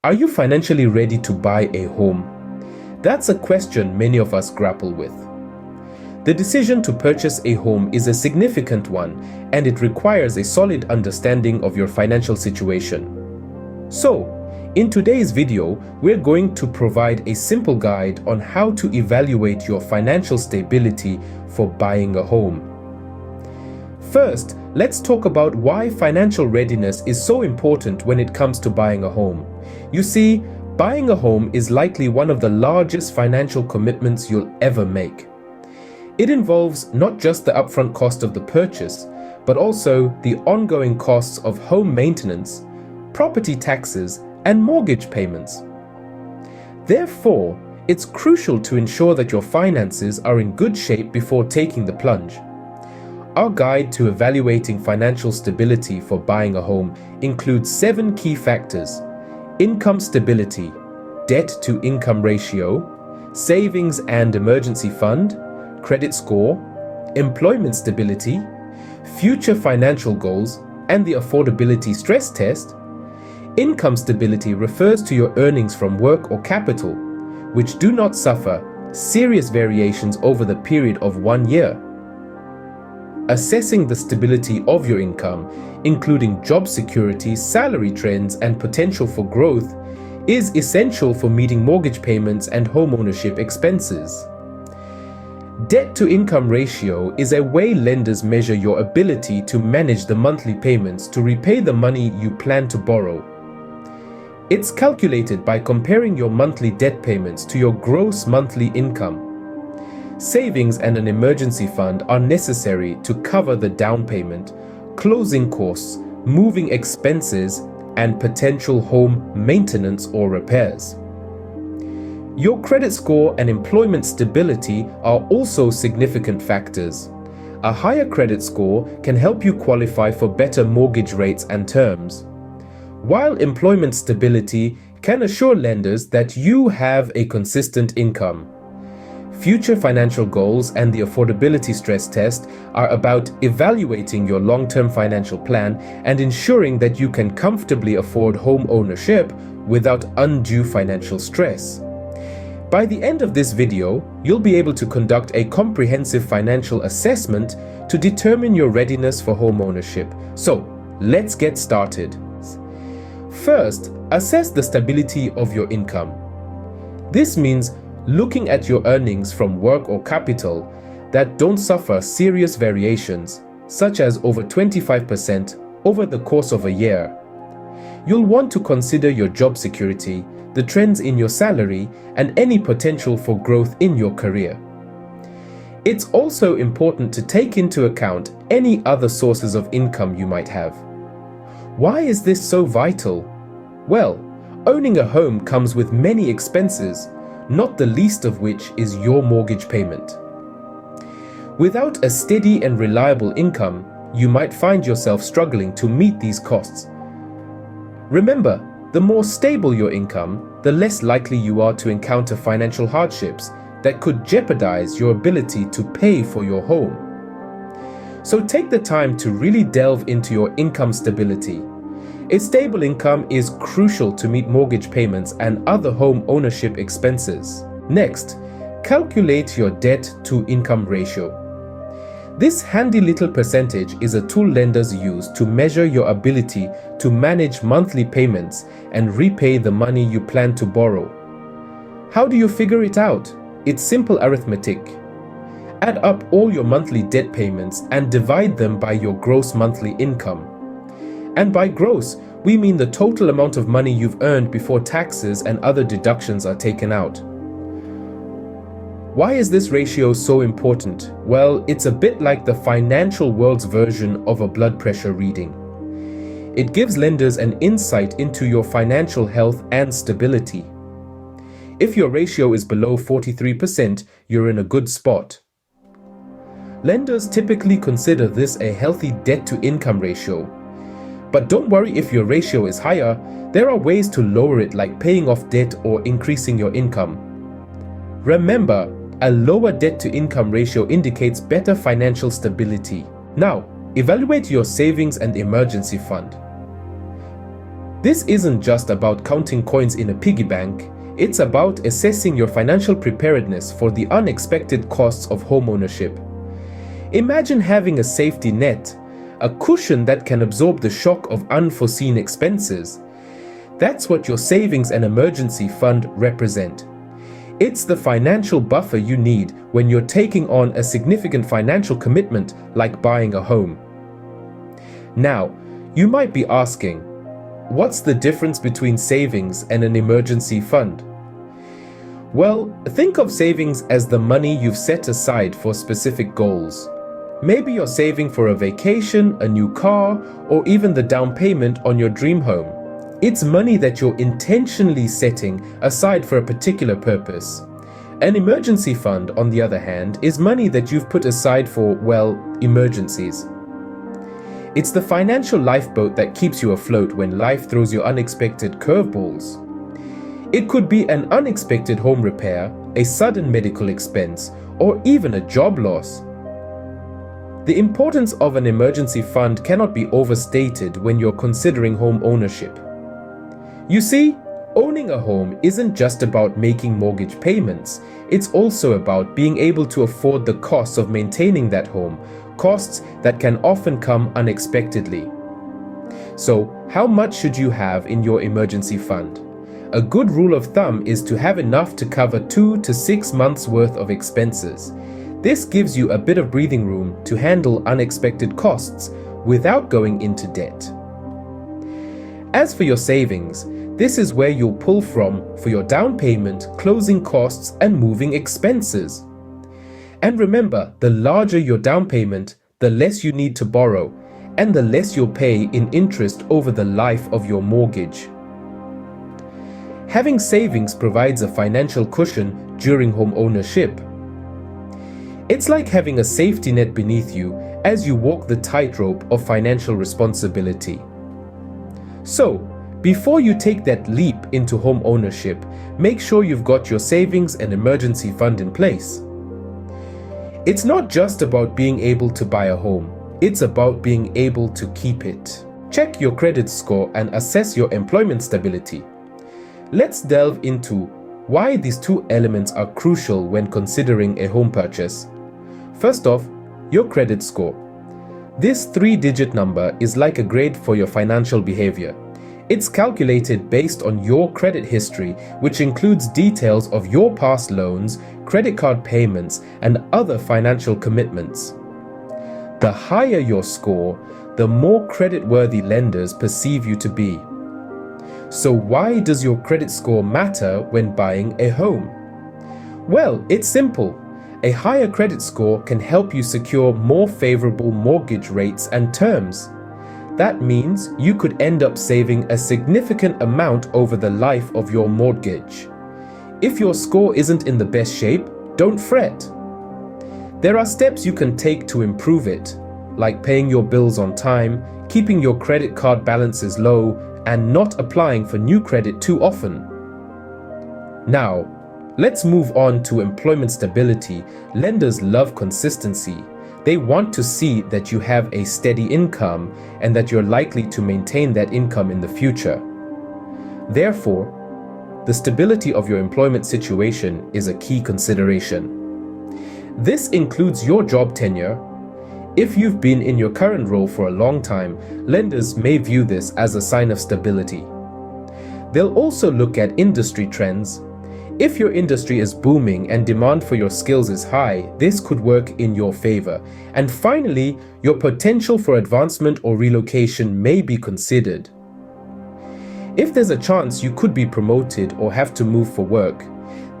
Are you financially ready to buy a home? That's a question many of us grapple with. The decision to purchase a home is a significant one, and it requires a solid understanding of your financial situation. So, in today's video, we're going to provide a simple guide on how to evaluate your financial stability for buying a home. First, let's talk about why financial readiness is so important when it comes to buying a home. You see, buying a home is likely one of the largest financial commitments you'll ever make. It involves not just the upfront cost of the purchase, but also the ongoing costs of home maintenance, property taxes, and mortgage payments. Therefore, it's crucial to ensure that your finances are in good shape before taking the plunge. Our guide to evaluating financial stability for buying a home includes 7 key factors: income stability, debt-to-income ratio, savings and emergency fund, credit score, employment stability, future financial goals, and the affordability stress test. Income stability refers to your earnings from work or capital, which do not suffer serious variations over the period of 1 year. Assessing the stability of your income, including job security, salary trends, and potential for growth, is essential for meeting mortgage payments and homeownership expenses. Debt-to-income ratio is a way lenders measure your ability to manage the monthly payments to repay the money you plan to borrow. It's calculated by comparing your monthly debt payments to your gross monthly income. Savings and an emergency fund are necessary to cover the down payment, closing costs, moving expenses, and potential home maintenance or repairs. Your credit score and employment stability are also significant factors. A higher credit score can help you qualify for better mortgage rates and terms, while employment stability can assure lenders that you have a consistent income. Future financial goals and the affordability stress test are about evaluating your long-term financial plan and ensuring that you can comfortably afford home ownership without undue financial stress. By the end of this video, you'll be able to conduct a comprehensive financial assessment to determine your readiness for home ownership. So, let's get started. First, assess the stability of your income. This means looking at your earnings from work or capital that don't suffer serious variations, such as over 25% over the course of a year. You'll want to consider your job security, the trends in your salary, and any potential for growth in your career. It's also important to take into account any other sources of income you might have. Why is this so vital? Well, owning a home comes with many expenses, not the least of which is your mortgage payment. Without a steady and reliable income, you might find yourself struggling to meet these costs. Remember, the more stable your income, the less likely you are to encounter financial hardships that could jeopardize your ability to pay for your home. So take the time to really delve into your income stability. A stable income is crucial to meet mortgage payments and other home ownership expenses. Next, calculate your debt-to-income ratio. This handy little percentage is a tool lenders use to measure your ability to manage monthly payments and repay the money you plan to borrow. How do you figure it out? It's simple arithmetic. Add up all your monthly debt payments and divide them by your gross monthly income. And by gross, we mean the total amount of money you've earned before taxes and other deductions are taken out. Why is this ratio so important? Well, it's a bit like the financial world's version of a blood pressure reading. It gives lenders an insight into your financial health and stability. If your ratio is below 43%, you're in a good spot. Lenders typically consider this a healthy debt-to-income ratio. But don't worry if your ratio is higher, there are ways to lower it, like paying off debt or increasing your income. Remember, a lower debt-to-income ratio indicates better financial stability. Now, evaluate your savings and emergency fund. This isn't just about counting coins in a piggy bank, it's about assessing your financial preparedness for the unexpected costs of homeownership. Imagine having a safety net, a cushion that can absorb the shock of unforeseen expenses. That's what your savings and emergency fund represent. It's the financial buffer you need when you're taking on a significant financial commitment like buying a home. Now, you might be asking, what's the difference between savings and an emergency fund? Well, think of savings as the money you've set aside for specific goals. Maybe you're saving for a vacation, a new car, or even the down payment on your dream home. It's money that you're intentionally setting aside for a particular purpose. An emergency fund, on the other hand, is money that you've put aside for, well, emergencies. It's the financial lifeboat that keeps you afloat when life throws you unexpected curveballs. It could be an unexpected home repair, a sudden medical expense, or even a job loss. The importance of an emergency fund cannot be overstated when you're considering home ownership. You see, owning a home isn't just about making mortgage payments, it's also about being able to afford the costs of maintaining that home, costs that can often come unexpectedly. So, how much should you have in your emergency fund? A good rule of thumb is to have enough to cover 2 to 6 months worth of expenses. This gives you a bit of breathing room to handle unexpected costs without going into debt. As for your savings, this is where you'll pull from for your down payment, closing costs, and moving expenses. And remember, the larger your down payment, the less you need to borrow, and the less you'll pay in interest over the life of your mortgage. Having savings provides a financial cushion during home ownership. It's like having a safety net beneath you as you walk the tightrope of financial responsibility. So, before you take that leap into home ownership, make sure you've got your savings and emergency fund in place. It's not just about being able to buy a home, it's about being able to keep it. Check your credit score and assess your employment stability. Let's delve into why these two elements are crucial when considering a home purchase. First off, your credit score. This 3-digit number is like a grade for your financial behavior. It's calculated based on your credit history, which includes details of your past loans, credit card payments, and other financial commitments. The higher your score, the more credit-worthy lenders perceive you to be. So why does your credit score matter when buying a home? Well, it's simple. A higher credit score can help you secure more favorable mortgage rates and terms. That means you could end up saving a significant amount over the life of your mortgage. If your score isn't in the best shape, don't fret. There are steps you can take to improve it, like paying your bills on time, keeping your credit card balances low, and not applying for new credit too often. Now, let's move on to employment stability. Lenders love consistency. They want to see that you have a steady income and that you're likely to maintain that income in the future. Therefore, the stability of your employment situation is a key consideration. This includes your job tenure. If you've been in your current role for a long time, lenders may view this as a sign of stability. They'll also look at industry trends. If your industry is booming and demand for your skills is high, this could work in your favor. And finally, your potential for advancement or relocation may be considered. If there's a chance you could be promoted or have to move for work,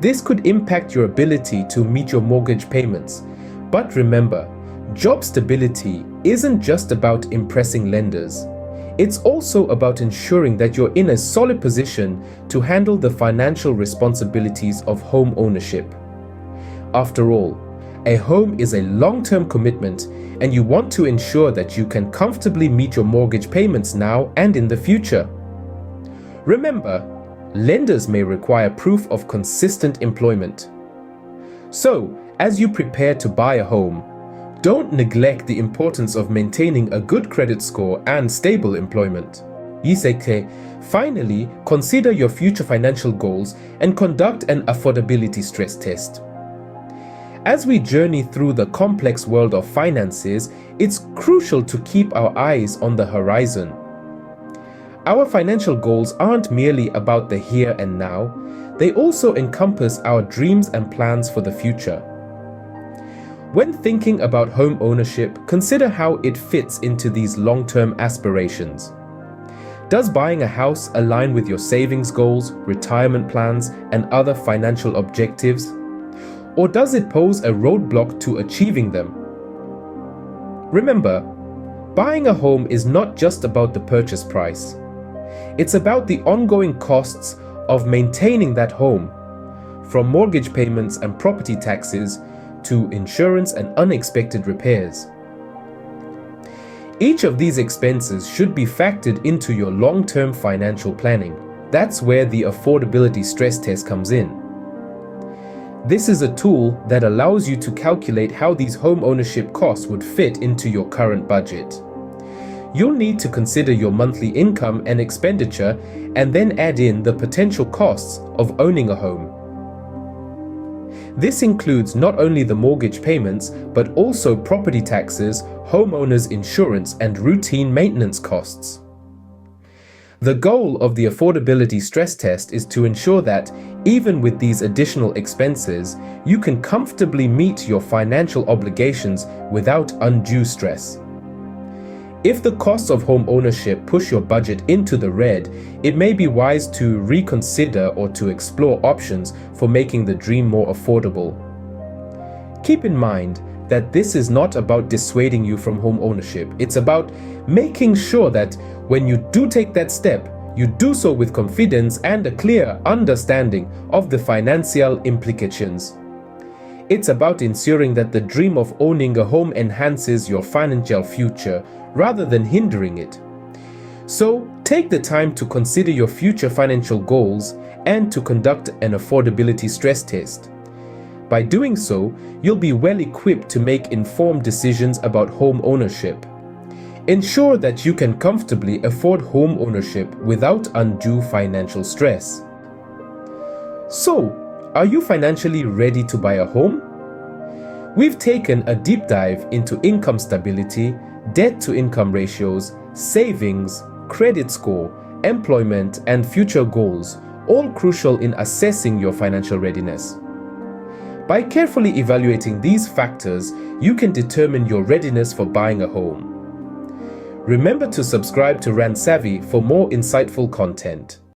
this could impact your ability to meet your mortgage payments. But remember, job stability isn't just about impressing lenders. It's also about ensuring that you're in a solid position to handle the financial responsibilities of home ownership. After all, a home is a long-term commitment, and you want to ensure that you can comfortably meet your mortgage payments now and in the future. Remember, lenders may require proof of consistent employment. So, as you prepare to buy a home, don't neglect the importance of maintaining a good credit score and stable employment. Yiseke, finally, consider your future financial goals and conduct an affordability stress test. As we journey through the complex world of finances, it's crucial to keep our eyes on the horizon. Our financial goals aren't merely about the here and now, they also encompass our dreams and plans for the future. When thinking about home ownership, consider how it fits into these long-term aspirations. Does buying a house align with your savings goals, retirement plans, and other financial objectives? Or does it pose a roadblock to achieving them? Remember, buying a home is not just about the purchase price. It's about the ongoing costs of maintaining that home, from mortgage payments and property taxes to insurance and unexpected repairs. Each of these expenses should be factored into your long-term financial planning. That's where the affordability stress test comes in. This is a tool that allows you to calculate how these home ownership costs would fit into your current budget. You'll need to consider your monthly income and expenditure and then add in the potential costs of owning a home. This includes not only the mortgage payments, but also property taxes, homeowners insurance, and routine maintenance costs. The goal of the affordability stress test is to ensure that, even with these additional expenses, you can comfortably meet your financial obligations without undue stress. If the costs of home ownership push your budget into the red, it may be wise to reconsider or to explore options for making the dream more affordable. Keep in mind that this is not about dissuading you from home ownership. It's about making sure that when you do take that step, you do so with confidence and a clear understanding of the financial implications. It's about ensuring that the dream of owning a home enhances your financial future rather than hindering it. So, take the time to consider your future financial goals and to conduct an affordability stress test. By doing so, you'll be well equipped to make informed decisions about home ownership. Ensure that you can comfortably afford home ownership without undue financial stress. So, are you financially ready to buy a home? We've taken a deep dive into income stability, debt-to-income ratios, savings, credit score, employment, and future goals, all crucial in assessing your financial readiness. By carefully evaluating these factors, you can determine your readiness for buying a home. Remember to subscribe to Rand Savvy for more insightful content.